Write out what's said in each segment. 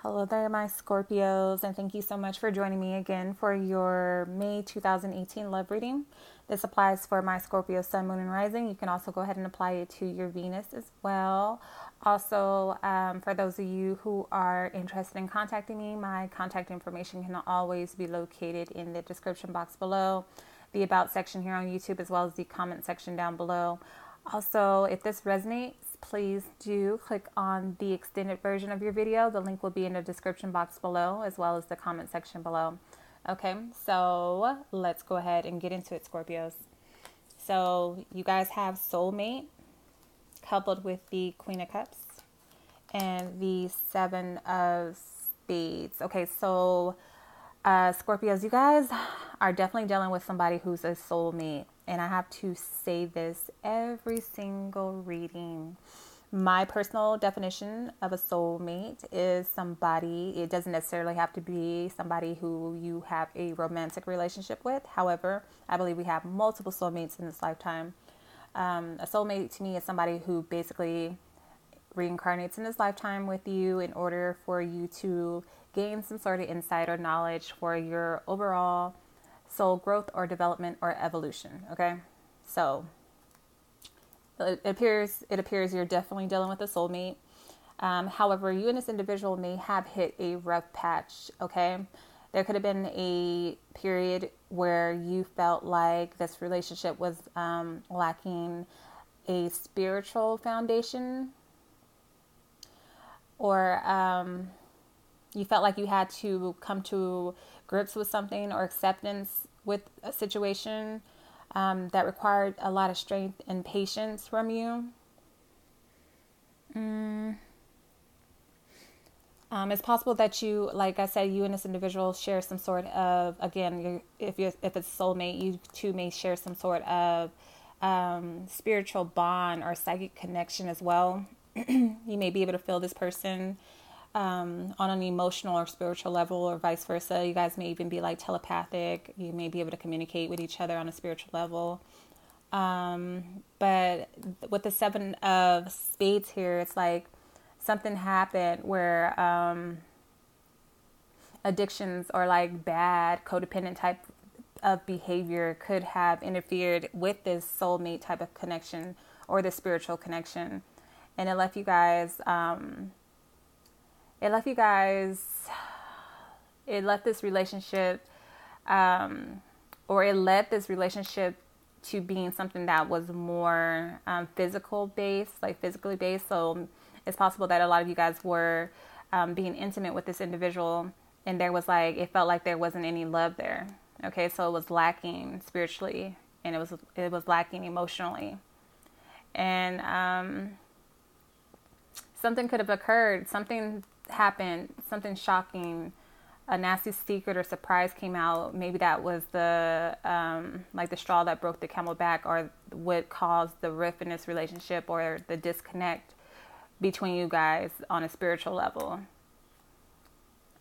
Hello there, my Scorpios, and thank you so much for joining me again for your May 2018 love reading. This applies for my Scorpio Sun, Moon, and Rising. You can also go ahead and apply it to your Venus as well. Also, for those of you who are interested in contacting me, my contact information can always be located in the description box below, the About section here on YouTube, as well as the comment section down below. Also, if this resonates, please do click on the extended version of your video. The link will be in the description box below, as well as the comment section below. Okay, so let's go ahead and get into it, Scorpios. So you guys have Soulmate coupled with the Queen of Cups and the Seven of Spades. Okay, so Scorpios, you guys are definitely dealing with somebody who's a soulmate. And I have to say this every single reading. My personal definition of a soulmate is somebody, it doesn't necessarily have to be somebody who you have a romantic relationship with. However, I believe we have multiple soulmates in this lifetime. A soulmate to me is somebody who basically reincarnates in this lifetime with you in order for you to gain some sort of insight or knowledge for your overall soul growth or development or evolution. Okay, so it appears you're definitely dealing with a soulmate. However, you and this individual may have hit a rough patch. Okay, there could have been a period where you felt like this relationship was lacking a spiritual foundation, or you felt like you had to come to grips with something or acceptance with a situation that required a lot of strength and patience from you. It's possible that you, like I said, you and this individual share some sort of, again, if it's soulmate, you two may share some sort of spiritual bond or psychic connection as well. You may be able to feel this person on an emotional or spiritual level, or vice versa. You guys may even be like telepathic. You may be able to communicate with each other on a spiritual level. But with the Seven of Spades here, it's like something happened where addictions or like bad codependent type of behavior could have interfered with this soulmate type of connection or the spiritual connection, and it left you guys it led this relationship to being something that was more physically based. So it's possible that a lot of you guys were being intimate with this individual, and it felt like there wasn't any love there. Okay, so it was lacking spiritually, and it was lacking emotionally, and something could have occurred. Something happened, something shocking, a nasty secret or surprise came out. Maybe that was the straw that broke the camel back, or what caused the rift in this relationship, or the disconnect between you guys on a spiritual level.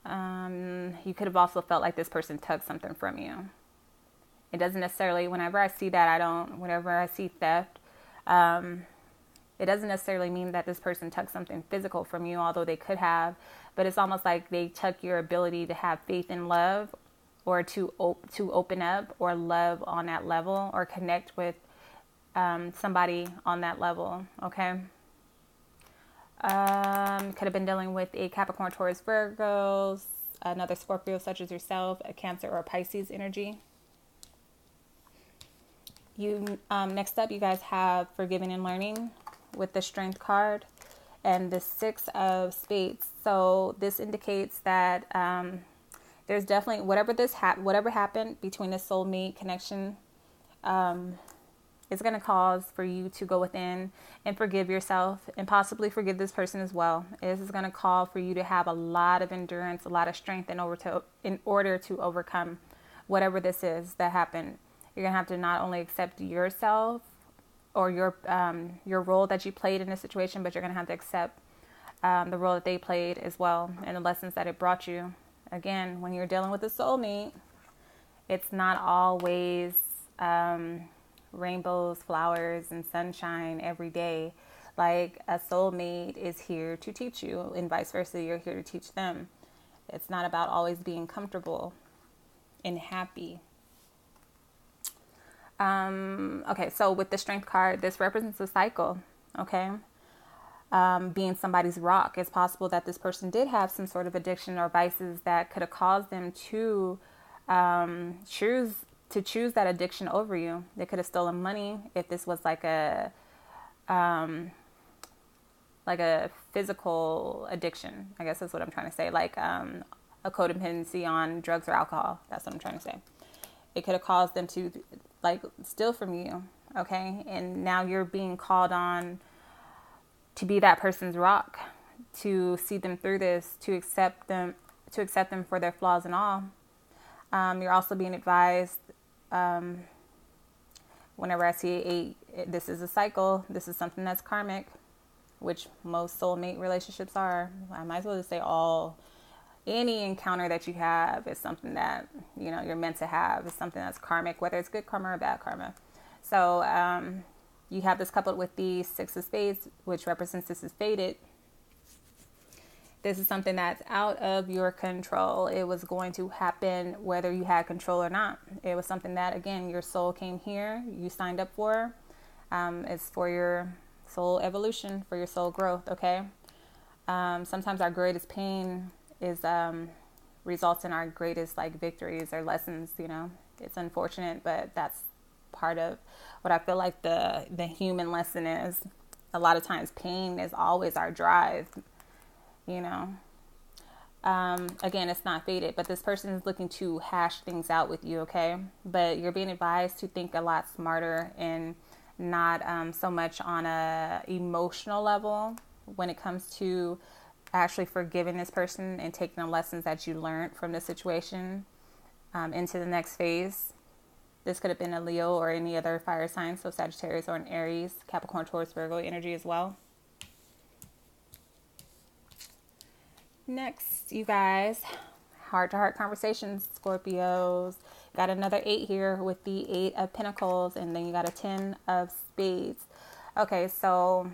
You could have also felt like this person took something from you. It doesn't necessarily, whenever I see theft, it doesn't necessarily mean that this person took something physical from you, although they could have, but it's almost like they took your ability to have faith in love, or to open up or love on that level, or connect with somebody on that level. Okay. Could have been dealing with a Capricorn, Taurus, Virgo, another Scorpio such as yourself, a Cancer or a Pisces energy. You next up, you guys have Forgiving and Learning with the Strength card and the Six of Spades. So this indicates that there's definitely whatever happened between the soulmate connection is going to cause for you to go within and forgive yourself, and possibly forgive this person as well. This is going to call for you to have a lot of endurance, a lot of strength in order to overcome whatever this is that happened. You're going to have to not only accept yourself or your role that you played in this situation, but you're going to have to accept the role that they played as well, and the lessons that it brought you. Again, when you're dealing with a soulmate, it's not always rainbows, flowers, and sunshine every day. like a soulmate is here to teach you, and vice versa, you're here to teach them. It's not about always being comfortable and happy. Okay, so with the Strength card, this represents a cycle, okay? Being somebody's rock. It's possible that this person did have some sort of addiction or vices that could have caused them to choose that addiction over you. They could have stolen money if this was like a physical addiction. I guess that's what I'm trying to say. Like a codependency on drugs or alcohol. That's what I'm trying to say. It could have caused them to like steal from you, okay? And now you're being called on to be that person's rock, to see them through this, to accept them for their flaws and all. You're also being advised, whenever I see this is a cycle, this is something that's karmic, which most soulmate relationships are. I might as well just say any encounter that you have is something that, you're meant to have. It's something that's karmic, whether it's good karma or bad karma. So, you have this coupled with the Six of Spades, which represents this is fated. This is something that's out of your control. It was going to happen whether you had control or not. It was something that, again, your soul came here, you signed up for. It's for your soul evolution, for your soul growth, okay? Sometimes our greatest pain is results in our greatest victories or lessons. It's unfortunate, but that's part of what I feel like the human lesson is. A lot of times pain is always our drive. Again, it's not fated, but this person is looking to hash things out with you, okay? But you're being advised to think a lot smarter and not so much on a emotional level when it comes to actually forgiving this person and taking the lessons that you learned from the situation into the next phase. This could have been a Leo or any other fire sign, so Sagittarius or an Aries, Capricorn, Taurus, Virgo energy as well. Next, you guys, heart-to-heart conversations, Scorpios. Got another 8 here with the 8 of Pentacles, and then you got a 10 of Spades. Okay, so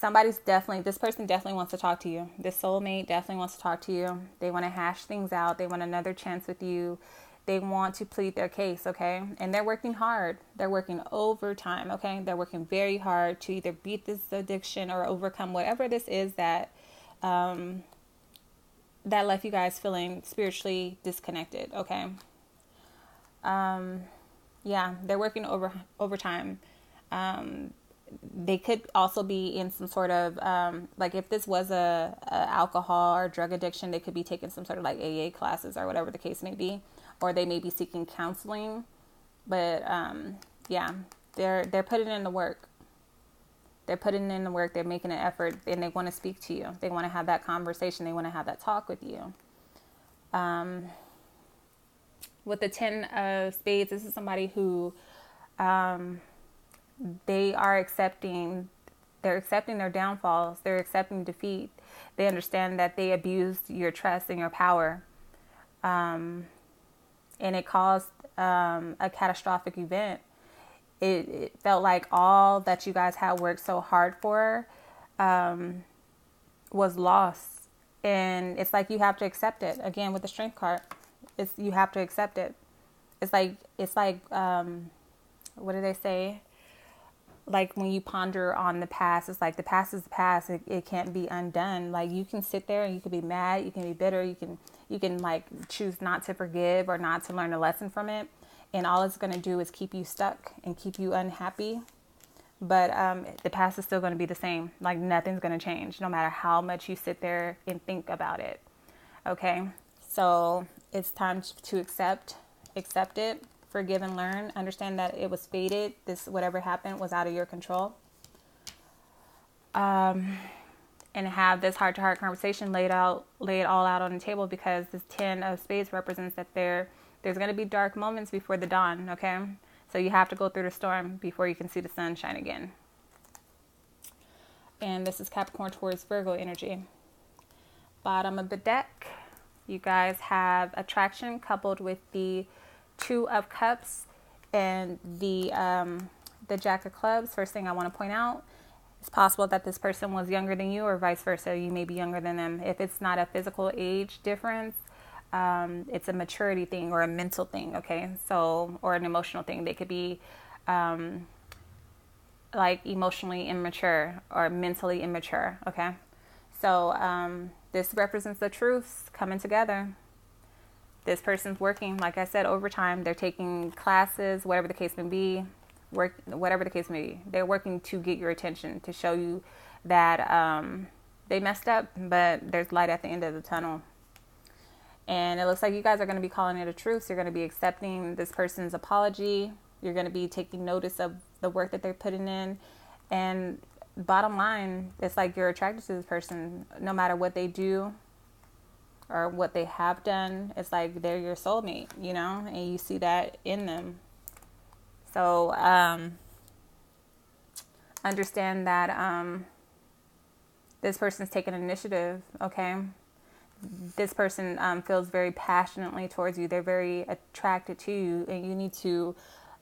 this person definitely wants to talk to you. This soulmate definitely wants to talk to you. They want to hash things out. They want another chance with you. They want to plead their case, okay? And they're working hard. They're working overtime, okay? They're working very hard to either beat this addiction or overcome whatever this is that left you guys feeling spiritually disconnected, okay? Yeah, they're working overtime. They could also be in some sort of, if this was a alcohol or drug addiction, they could be taking some sort of AA classes or whatever the case may be. Or they may be seeking counseling, but yeah, they're putting in the work. They're putting in the work. They're making an effort, and they want to speak to you. They want to have that conversation. They want to have that talk with you. With the 10 of Spades, this is somebody who they are accepting. They're accepting their downfalls. They're accepting defeat. They understand that they abused your trust and your power. And it caused a catastrophic event. It felt like all that you guys had worked so hard for was lost. And it's like you have to accept it. Again, with the Strength card, you have to accept it. It's like what do they say? Like when you ponder on the past, it's like the past is the past. It can't be undone. Like you can sit there and you can be mad, you can be bitter, you can choose not to forgive or not to learn a lesson from it. And all it's going to do is keep you stuck and keep you unhappy. But the past is still going to be the same. Like nothing's going to change no matter how much you sit there and think about it. Okay. So it's time to accept it. Forgive and learn. Understand that it was fated. Whatever happened was out of your control. And have this heart-to-heart conversation, lay it all out on the table, because this 10 of Spades represents that there's going to be dark moments before the dawn. Okay, so you have to go through the storm before you can see the sun shine again. And this is Capricorn, Taurus, Virgo energy. Bottom of the deck, you guys have attraction coupled with the 2 of Cups and the the Jack of Clubs, first thing I want to point out, it's possible that this person was younger than you, or vice versa. You may be younger than them. If it's not a physical age difference, it's a maturity thing or a mental thing, okay? So, or an emotional thing. They could be like emotionally immature or mentally immature, okay? So this represents the truths coming together. This person's working, like I said, overtime. They're taking classes, whatever the case may be, whatever the case may be. They're working to get your attention, to show you that they messed up, but there's light at the end of the tunnel. And it looks like you guys are going to be calling it a truce. You're going to be accepting this person's apology. You're going to be taking notice of the work that they're putting in. And bottom line, it's like you're attracted to this person no matter what they do or what they have done. It's like they're your soulmate, you know, and you see that in them. So understand that this person's taking initiative, okay? This person feels very passionately towards you. They're very attracted to you, and you need to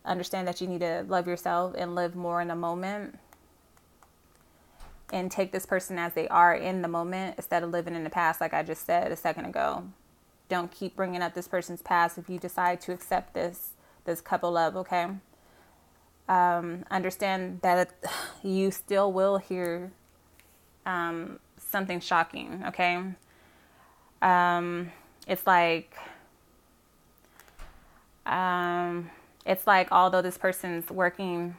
understand that you need to love yourself and live more in the moment and take this person as they are in the moment instead of living in the past, like I just said a second ago. Don't keep bringing up this person's past if you decide to accept this couple love, okay? Understand that you still will hear something shocking, okay? It's like although this person's working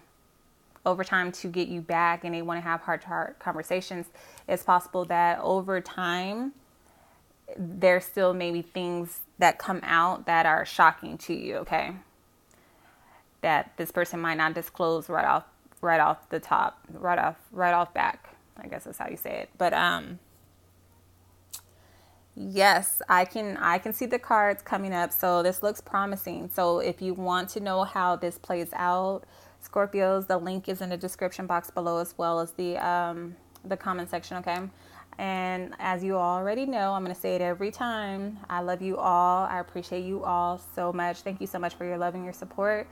overtime to get you back and they want to have heart-to-heart conversations, it's possible that over time there's still maybe things that come out that are shocking to you, okay? That this person might not disclose right off the top, right off back. I guess that's how you say it. But yes, I can see the cards coming up. So this looks promising. So if you want to know how this plays out, Scorpios, the link is in the description box below, as well as the comment section, okay? And as you already know, I'm going to say it every time. I love you all. I appreciate you all so much. Thank you so much for your love and your support.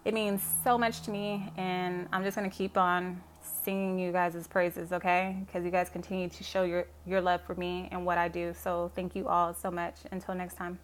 It means so much to me, and I'm just going to keep on singing you guys' praises, okay? Because you guys continue to show your love for me and what I do. So thank you all so much. Until next time.